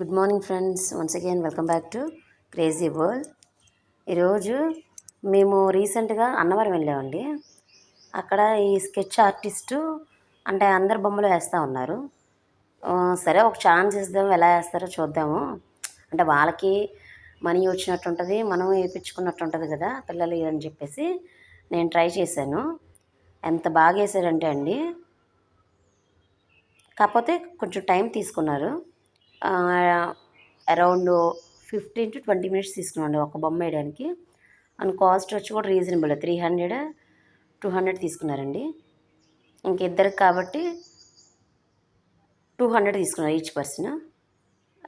Good morning friends, once again welcome back to crazy world. ఈరోజు మేము రీసెంట్గా అన్నవరం వెళ్ళామండి. అక్కడ ఈ స్కెచ్ ఆర్టిస్టు అంటే అందరు బొమ్మలు వేస్తూ ఉన్నారు. సరే ఒక ఛాన్స్ ఇద్దాం, ఎలా వేస్తారో చూద్దాము. అంటే వాళ్ళకి మనీ వచ్చినట్టు ఉంటుంది, మనం వేయించుకున్నట్టు ఉంటుంది కదా పిల్లలు అని చెప్పేసి నేను ట్రై చేశాను. ఎంత బాగా వేసారంటే అండి, కాకపోతే కొంచెం టైం తీసుకున్నారు. అరౌండ్ 15 to 20 minutes తీసుకున్నాండి ఒక బొమ్మ వేయడానికి. అండ్ కాస్ట్ వచ్చి కూడా రీజనబుల్, 300-200 తీసుకున్నారండి. ఇంకిద్దరికి కాబట్టి 200 తీసుకున్నారు ఈచ్ పర్సన్.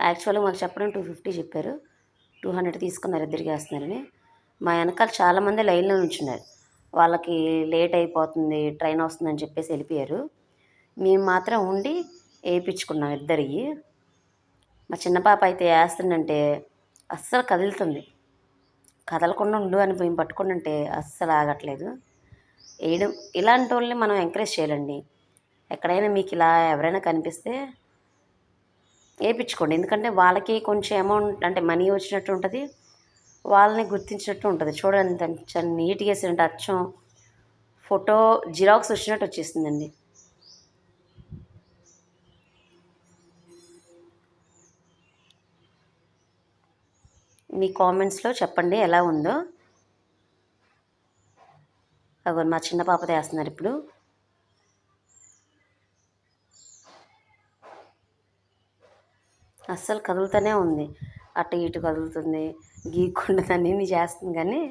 యాక్చువల్గా మాకు చెప్పడం 250 చెప్పారు, 200 తీసుకున్నారు ఇద్దరికి వేస్తున్నారని. మా వెనకాల చాలామంది లైన్లో నుంచున్నారు. వాళ్ళకి లేట్ అయిపోతుంది, ట్రైన్ వస్తుందని చెప్పేసి వెళ్ళిపోయారు. మేము మాత్రం ఉండి వేయించుకున్నాం ఇద్దరికి. మా చిన్న పాప అయితే వేస్తుందంటే అస్సలు కదులుతుంది, కదలకుండా ఉండు అని మేము పట్టుకుంటుంటే అస్సలు ఆగట్లేదు వేయడం. ఇలాంటి వాళ్ళని మనం ఎంకరేజ్ చేయాలండి. ఎక్కడైనా మీకు ఇలా ఎవరైనా కనిపిస్తే వేయించుకోండి. ఎందుకంటే వాళ్ళకి కొంచెం అమౌంట్ అంటే మనీ వచ్చినట్టు ఉంటుంది, వాళ్ళని గుర్తించినట్టు ఉంటుంది. చూడండి చాలా నీట్గా వేసినట్టు, అచ్చం ఫోటో జిరాక్స్ వచ్చినట్టు వచ్చేసిందండి. మీ కామెంట్స్లో చెప్పండి ఎలా ఉందో. అవి మా చిన్న పాపతో వేస్తున్నారు ఇప్పుడు. అస్సలు కదులుతూనే ఉంది, అటు ఇటు కదులుతుంది, గీక్కుండా అన్నీ చేస్తుంది. కానీ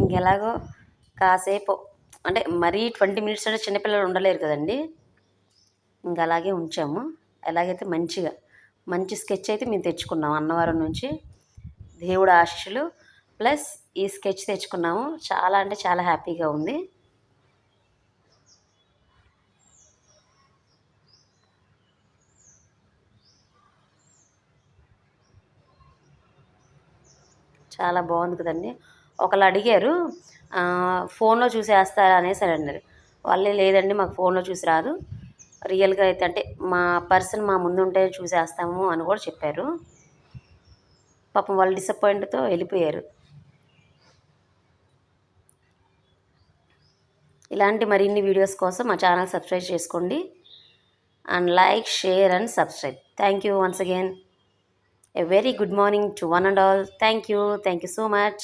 ఇంకెలాగో కాసేపు అంటే మరీ 20 minutes అంటే చిన్నపిల్లలు ఉండలేరు కదండి, ఇంక అలాగే ఉంచాము. ఎలాగైతే మంచి స్కెచ్ అయితే మేము తెచ్చుకున్నాము అన్నవరం నుంచి. దేవుడు ఆశీస్సులు ప్లస్ ఈ స్కెచ్ తెచ్చుకున్నాము. చాలా అంటే చాలా హ్యాపీగా ఉంది. చాలా బాగుంది కదండి. ఒకళ్ళు అడిగారు ఫోన్లో చూసి వేస్తారా అనేసి అన్నారు. వాళ్ళే లేదండి మాకు ఫోన్లో చూసి రాదు, రియల్గా అయితే అంటే మా పర్సన్ మా ముందు ఉంటే చూసేస్తాము అని కూడా చెప్పారు. పాపం వాళ్ళు డిసప్పాయింట్తో వెళ్ళిపోయారు. ఇలాంటి మరిన్ని వీడియోస్ కోసం మా ఛానల్ సబ్స్క్రైబ్ చేసుకోండి. And like, share and subscribe. Thank you once again. A very good morning to one and all. Thank you so much.